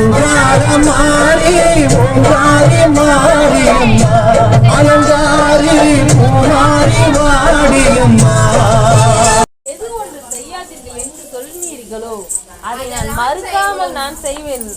மாறி ஓங்காரி மாரியம்மா அலங்காரி பூமாரி வாடியம்மா. எது ஒன்று செய்யாதீர்கள் என்று சொன்னீர்களோ அதை நான் மறுக்காமல் நான் செய்வேன்.